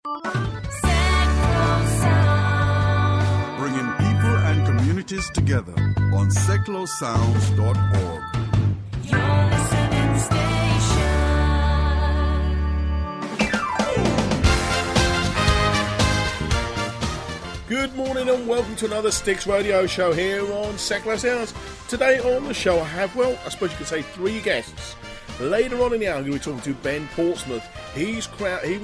Bringing people and communities together on seclosounds.org. Your listening station. Good morning and welcome to another Sticks Radio show here on Secular Sounds. Today on the show I have, well, I suppose you could say 3 guests. Later on in the hour, I'm going to be talking to Ben-Portsmouth. He was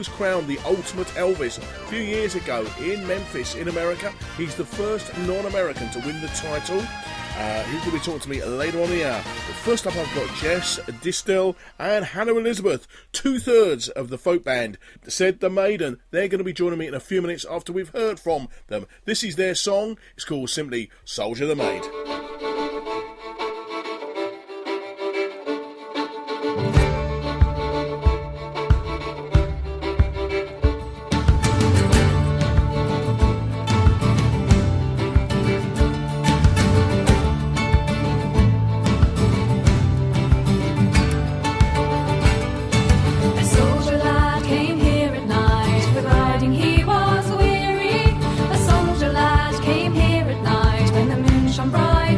crowned the ultimate Elvis a few years ago in Memphis, in America. He's the first non-American to win the title. He's going to be talking to me later on in the hour. But first up, I've got Jess Distill and Hannah Elizabeth, 2/3 of the folk band, said-the-maiden. They're going to be joining me in a few minutes after we've heard from them. This is their song. It's called simply Soldier the Maid. Bright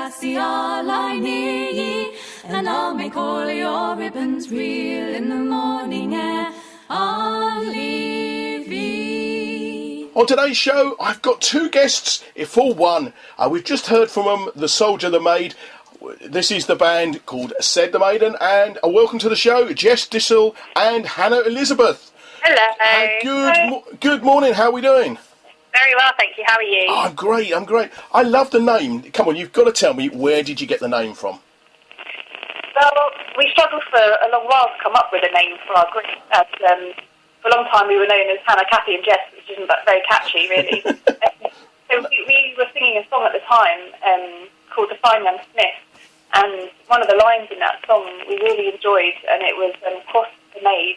lassie, all I need, and I'll make all your ribbons reel in the morning air. I'll leave thee. On today's show, I've got two guests for one. We've just heard from them, the Soldier, the Maid. This is the band called Said-the-Maiden, and welcome to the show, Jess Distill and Hannah Elizabeth. Hello. Good morning, how are we doing? Very well, thank you. How are you? Oh, I'm great. I love the name. Come on, you've got to tell me, where did you get the name from? Well, we struggled for a long while to come up with a name for our group. For a long time we were known as Hannah, Kathy and Jess, which isn't very catchy, really. So we were singing a song at the time called The Fine Young Smith, and one of the lines in that song we really enjoyed, and it was "Cross the Maid,"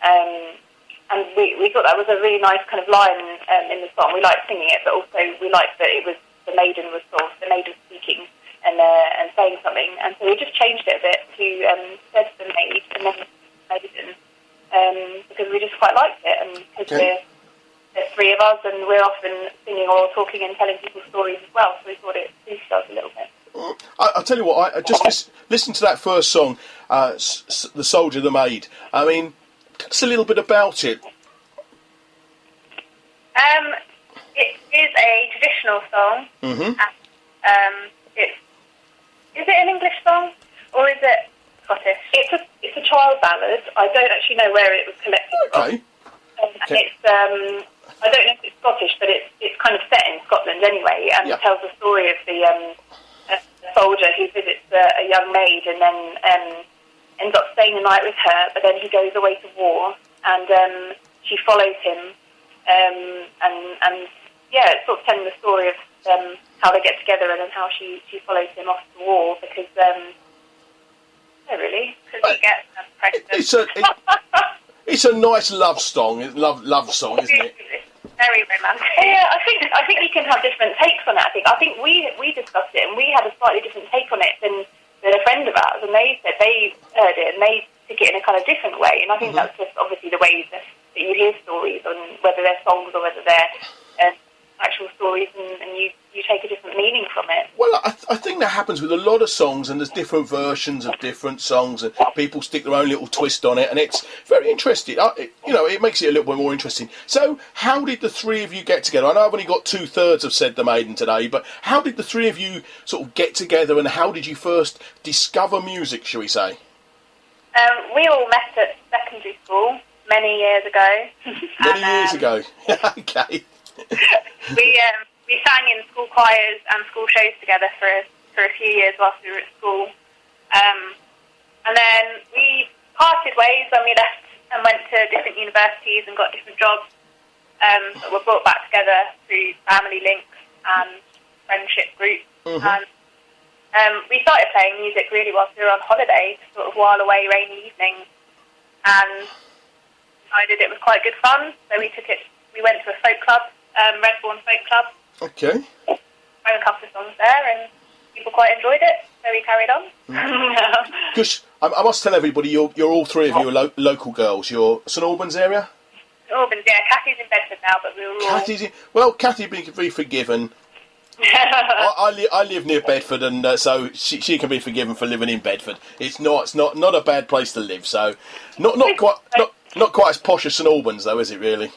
and we thought that was a really nice kind of line in the song. We liked singing it, but also we liked that it was the maiden was the maid was speaking and saying something, and so we just changed it a bit to said the maid and then maiden, because we just quite liked it, and because there's three of us and we're often singing or talking and telling people stories as well, so we thought it suited us a little bit. I'll tell you what, I just listen to that first song, The Soldier, the Maid. I mean, tell us a little bit about it. It is a traditional song. Mm-hmm. Is it an English song or is it Scottish? It's a child ballad. I don't actually know where it was collected from. Okay. It's I don't know if it's Scottish, but it's kind of set in Scotland anyway, and it tells the story of the soldier who visits a young maid and then ends up staying the night with her, but then he goes away to war, and she follows him, and it's sort of telling the story of how they get together and then how she follows him off to war because he gets pregnant. It's a nice love song, isn't it? Very romantic. Yeah, I think you can have different takes on it. I think we discussed it and we had a slightly different take on it than a friend of ours, and they said they heard it and they took it in a kind of different way. And I think that's just obviously the way that you hear stories, on whether they're songs or whether they're actual stories, and you take a different meaning from it. Well, I think that happens with a lot of songs, and there's different versions of different songs, and people stick their own little twist on it, and it's very interesting. It makes it a little bit more interesting. So, how did the three of you get together? I know I've only got 2/3 of Said the Maiden today, but how did the three of you sort of get together, and how did you first discover music, shall we say? We all met at secondary school many years ago. Okay. We sang in school choirs and school shows together for a few years whilst we were at school. And then we parted ways when we left and went to different universities and got different jobs. But were brought back together through family links and friendship groups. Mm-hmm. And we started playing music really whilst we were on holiday to sort of while away rainy evenings. And decided it was quite good fun, so we went to a folk club, Redbourne Folk Club. Okay. Wrote a couple of songs there, and people quite enjoyed it, so we carried on. Because I must tell everybody, you're all three of you are local girls. You're St Albans area? St Albans, yeah. Kathy's in Bedford now, but we were all... Kathy be forgiven. I live near Bedford, and so she can be forgiven for living in Bedford. It's not a bad place to live. So not quite as posh as St Albans, though, is it really?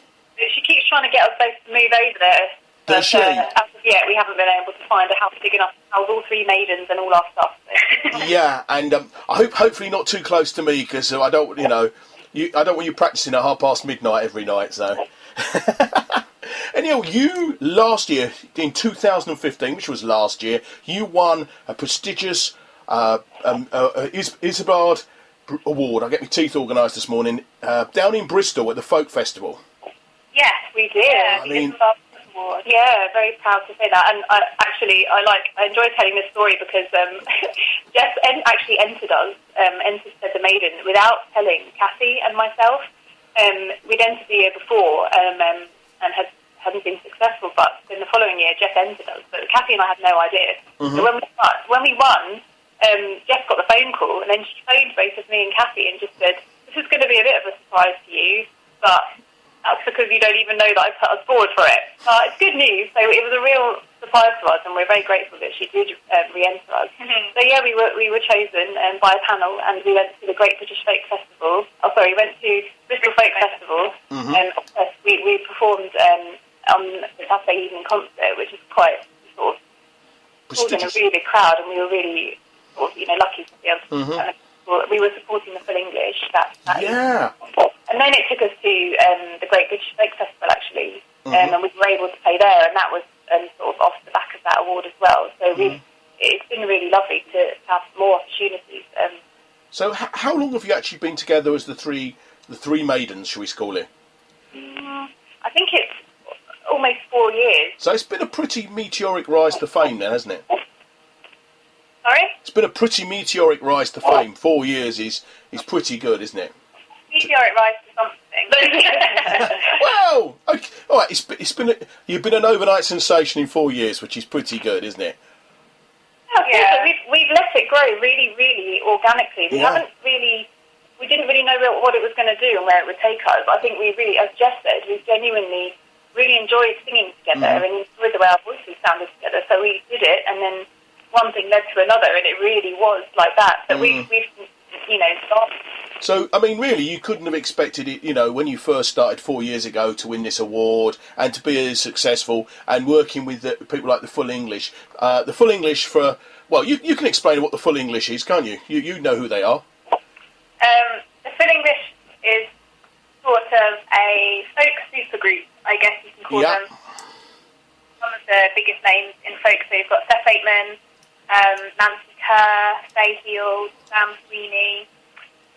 She keeps trying to get us both to move over there. Does she? As of yet, we haven't been able to find a house big enough to house all three maidens and all our stuff. So. Yeah, and I hopefully not too close to me, because I don't want you practicing at midnight every night. So. Anyhow, you last year in 2015, which was last year, you won a prestigious Isabard Award. I get my teeth organised this morning down in Bristol at the Folk Festival. Yes, we did. Yeah, very proud to say that. And I enjoy telling this story because Jess actually entered Said the Maiden without telling Kathy and myself. We'd entered the year before and hadn't been successful, but in the following year Jess entered us. But Kathy and I had no idea. Mm-hmm. So when we won, Jess got the phone call, and then she phoned both of me and Kathy and just said, "This is going to be a bit of a surprise to you, but that's because you don't even know that I put us forward for it." It's good news. So it was a real surprise to us, and we're very grateful that she did re-enter us. So yeah, we were chosen by a panel, and we went to the Great British Folk Festival. We went to Bristol Folk Festival, and we performed on the Saturday evening concert, which is quite sort of in a really big crowd, and we were really sort of, lucky to be able to. We were supporting the Full English that Yeah. evening. And then it took us to the Great British Folk Festival, actually, and we were able to play there, and that was sort of off the back of that award as well. So it's been really lovely to have more opportunities. So how long have you actually been together as the three maidens, shall we call it? I think it's almost 4 years. So it's been a pretty meteoric rise to fame then, hasn't it? Sorry? It's been a pretty meteoric rise to fame. 4 years is pretty good, isn't it? Meteoric rise to something. Well, okay. All right. You've been an overnight sensation in 4 years, which is pretty good, isn't it? Yeah, we've let it grow really, really organically. We didn't really know what it was going to do and where it would take us. I think we really, as Jess said, we genuinely really enjoyed singing together and enjoyed the way our voices sounded together. So we did it, and then one thing led to another, and it really was like that. So we've started. So, I mean, really, you couldn't have expected it, when you first started 4 years ago to win this award and to be as successful and working with people like the Full English. The Full English you can explain what the Full English is, can't you? You know who they are. The Full English is sort of a folk supergroup, I guess you can call them. Some of the biggest names in folk, so you've got Seth Bateman, Nancy Kerr, Faye Heald, Sam Sweeney,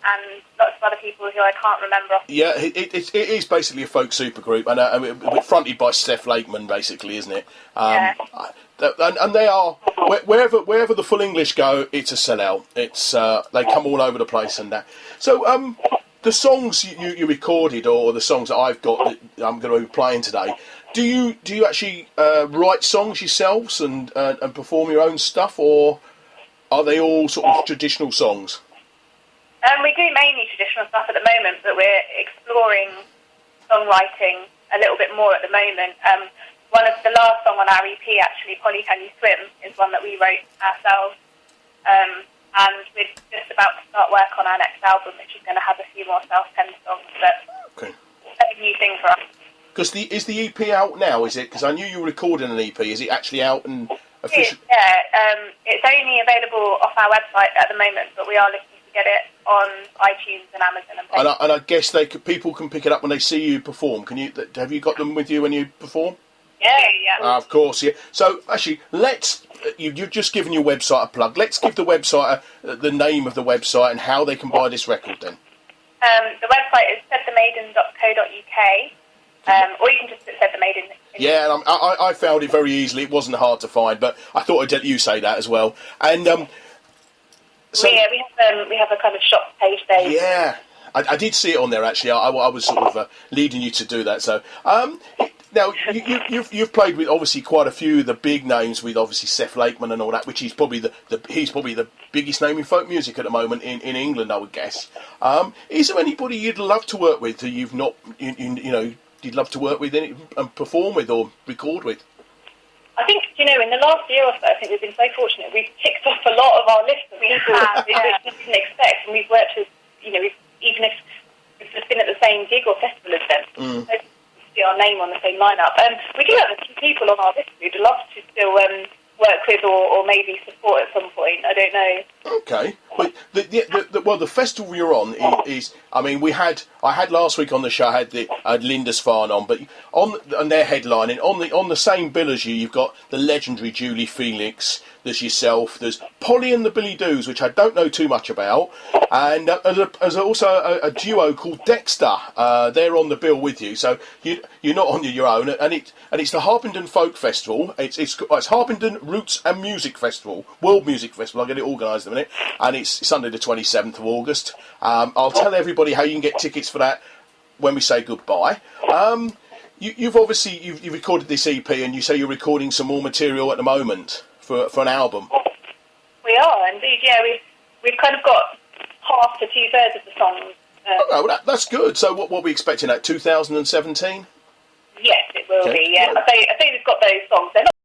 and lots of other people who I can't remember off. Yeah, it is basically a folk supergroup, and fronted by Steph Lakeman, basically, isn't it? And they are wherever the Full English go, it's a sellout. It's they come all over the place and that. So the songs you recorded, or the songs that I've got that I'm going to be playing today, do you actually write songs yourselves and perform your own stuff, or are they all sort of traditional songs? We do mainly traditional stuff at the moment, but we're exploring songwriting a little bit more at the moment. One of the last song on our EP, actually, Polly Can You Swim, is one that we wrote ourselves. And we're just about to start work on our next album, which is going to have a few more self-penned songs, but a new thing for us. Because is the EP out now, is it? Because I knew you were recording an EP. Is it actually out and official? Yeah, it's only available off our website at the moment, but we are looking to get it on iTunes and Amazon. And I guess people can pick it up when they see you perform. Have you got them with you when you perform? Yeah. Of course, yeah. So, actually, you've just given your website a plug. Let's give the website the name of the website and how they can buy this record then. The website is said-the-maiden.co.uk, or you can just put Said-the-Maiden. Yeah, I found it very easily. It wasn't hard to find, but I thought I'd let you say that as well. And so we have a kind of shop page there. Yeah, I did see it on there, actually. I was sort of leading you to do that. So, now, you've played with obviously quite a few of the big names, with obviously Seth Lakeman and all that, which is probably he's probably the biggest name in folk music at the moment in England, I would guess. Is there anybody you'd love to work with who you've not, you'd love to work with and perform with or record with? I think, in the last year or so, I think we've been so fortunate. We've ticked off a lot of our list that we have, which we didn't expect, and we've worked with, even if we've just been at the same gig or festival as them. So, our name on the same lineup. We do have a few people on our list we'd love to still work with or maybe support at some point. I don't know. Okay. But the festival you're on is I had last week on the show, I had Lindisfarne on, but on their headlining, on the same bill as you've got the legendary Julie Felix, there's yourself, there's Polly and the Billy Doos, which I don't know too much about, and there's also a duo called Dexter. They're on the bill with you, so you're not on your own, and it's the Harpenden Folk Festival. It's Harpenden Roots and Music Festival, World Music Festival. I'll get it organised in a minute, and it's Sunday the 27th of August. I'll tell everybody how you can get tickets for that when we say goodbye. You've recorded this EP, and you say you're recording some more material at the moment for an album. We are indeed, yeah. We've kind of got half to 2/3 of the songs. Well, that's good. So what are we expecting at 2017? Yes, it will be. Yeah, I say we've got those songs. They're not